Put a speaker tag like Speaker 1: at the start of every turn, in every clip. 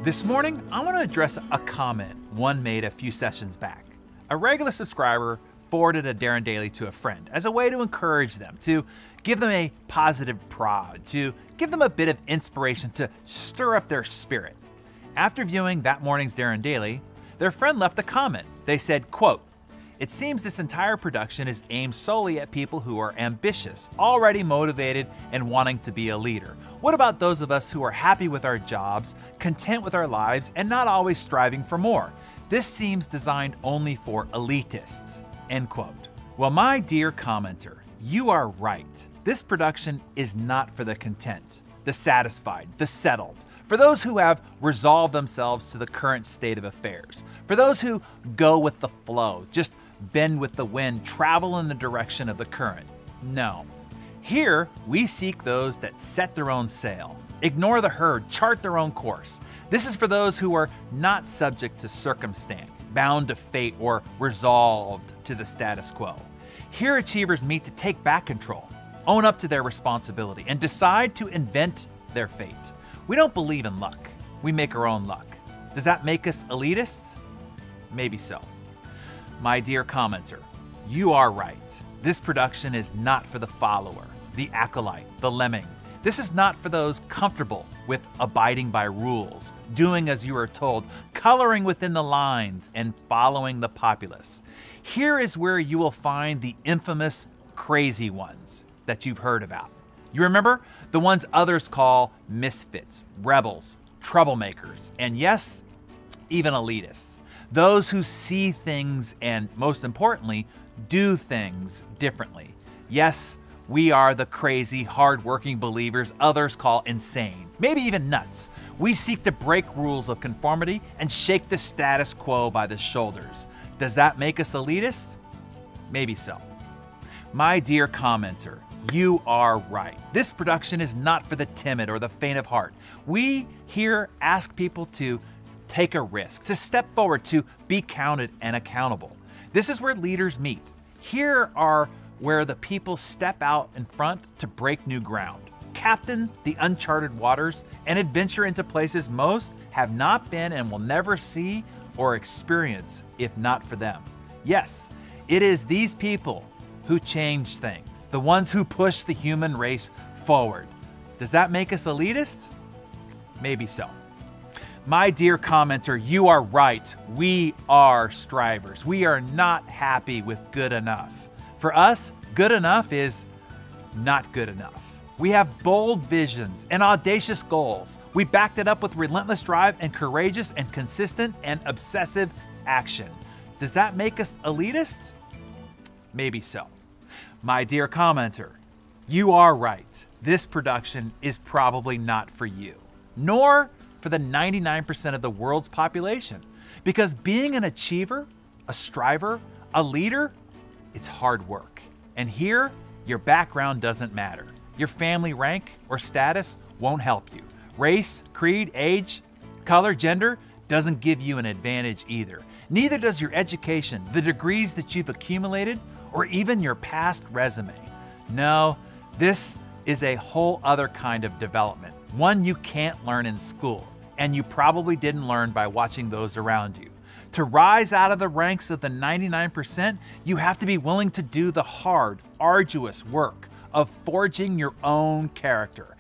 Speaker 1: This morning, I want to address a comment one made a few sessions back. A regular subscriber forwarded a Darren Daily to a friend as a way to encourage them, to give them a positive prod, to give them a bit of inspiration to stir up their spirit. After viewing that morning's Darren Daily, their friend left a comment. They said, quote, "It seems this entire production is aimed solely at people who are ambitious, already motivated, and wanting to be a leader. What about those of us who are happy with our jobs, content with our lives, and not always striving for more? This seems designed only for elitists." End quote. Well, my dear commenter, you are right. This production is not for the content, the satisfied, the settled, for those who have resolved themselves to the current state of affairs, for those who go with the flow, just bend with the wind, travel in the direction of the current. No. Here, we seek those that set their own sail, ignore the herd, chart their own course. This is for those who are not subject to circumstance, bound to fate, or resolved to the status quo. Here, achievers meet to take back control, own up to their responsibility, and decide to invent their fate. We don't believe in luck. We make our own luck. Does that make us elitists? Maybe so. My dear commenter, you are right. This production is not for the follower, the acolyte, the lemming. This is not for those comfortable with abiding by rules, doing as you are told, coloring within the lines, and following the populace. Here is where you will find the infamous crazy ones that you've heard about. You remember? The ones others call misfits, rebels, troublemakers, and yes, even elitists. Those who see things and, most importantly, do things differently. Yes, we are the crazy, hardworking believers others call insane, maybe even nuts. We seek to break rules of conformity and shake the status quo by the shoulders. Does that make us elitist? Maybe so. My dear commenter, you are right. This production is not for the timid or the faint of heart. We here ask people to take a risk, to step forward, to be counted and accountable. This is where leaders meet. Here are where the people step out in front to break new ground, captain the uncharted waters, and adventure into places most have not been and will never see or experience if not for them. Yes, it is these people who change things, the ones who push the human race forward. Does that make us elitists? Maybe so. My dear commenter, you are right. We are strivers. We are not happy with good enough. For us, good enough is not good enough. We have bold visions and audacious goals. We backed it up with relentless drive and courageous and consistent and obsessive action. Does that make us elitists? Maybe so. My dear commenter, you are right. This production is probably not for you, nor for the 99% of the world's population. Because being an achiever, a striver, a leader, it's hard work. And here, your background doesn't matter. Your family rank or status won't help you. Race, creed, age, color, gender doesn't give you an advantage either. Neither does your education, the degrees that you've accumulated, or even your past resume. No, this is a whole other kind of development, one you can't learn in school, and you probably didn't learn by watching those around you. To rise out of the ranks of the 99%, you have to be willing to do the hard, arduous work of forging your own character.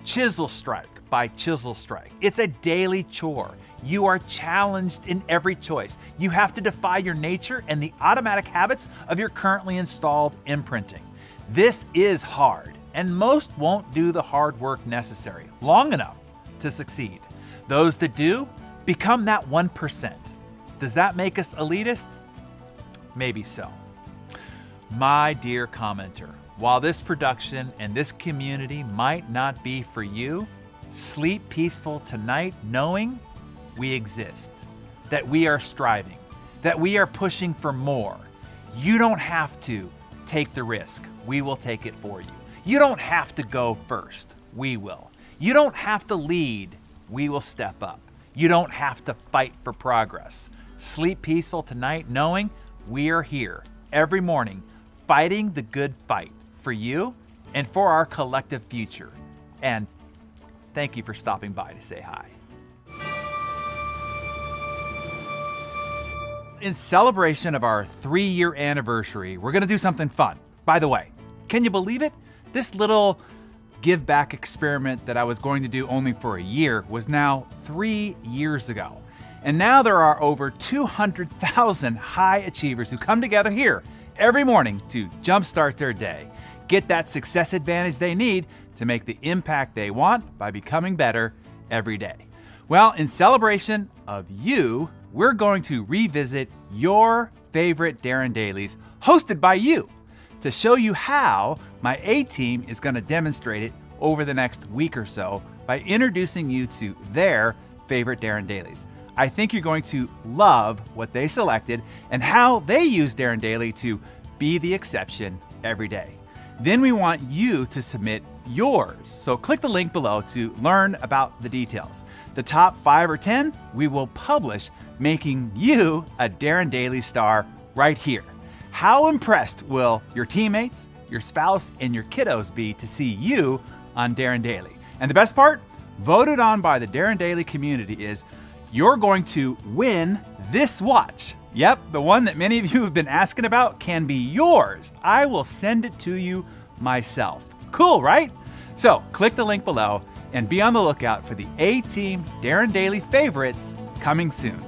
Speaker 1: Chisel strike by chisel strike. It's a daily chore. You are challenged in every choice. You have to defy your nature and the automatic habits of your currently installed imprinting. This is hard, and most won't do the hard work necessary long enough to succeed. Those that do become that 1%. Does that make us elitists? Maybe so. My dear commenter, while this production and this community might not be for you, sleep peaceful tonight knowing we exist, that we are striving, that we are pushing for more. You don't have to take the risk. We will take it for you. You don't have to go first. We will. You don't have to lead. We will step up. You don't have to fight for progress. Sleep peaceful tonight knowing we are here every morning fighting the good fight for you and for our collective future. And thank you for stopping by to say hi. in celebration of our 3-year anniversary, we're gonna do something fun. By the way, can you believe it? This little give back experiment that I was going to do only for a year was now 3 years ago. And now there are over 200,000 high achievers who come together here every morning to jumpstart their day, get that success advantage they need to make the impact they want by becoming better every day. Well, in celebration of you, we're going to revisit your favorite Darren Dailies hosted by you to show you how my A-team is going to demonstrate it over the next week or so by introducing you to their favorite Darren Dailies. I think you're going to love what they selected and how they use Darren Daily to be the exception every day. Then we want you to submit yours. So click the link below to learn about the details. The top 5 or 10 we will publish, making you a Darren Daily star right here. How impressed will your teammates, your spouse, and your kiddos be to see you on Darren Daily? And the best part, voted on by the Darren Daily community, is you're going to win this watch. Yep, the one that many of you have been asking about can be yours. I will send it to you myself. Cool, right? So click the link below and be on the lookout for the A-Team Darren Daily favorites coming soon.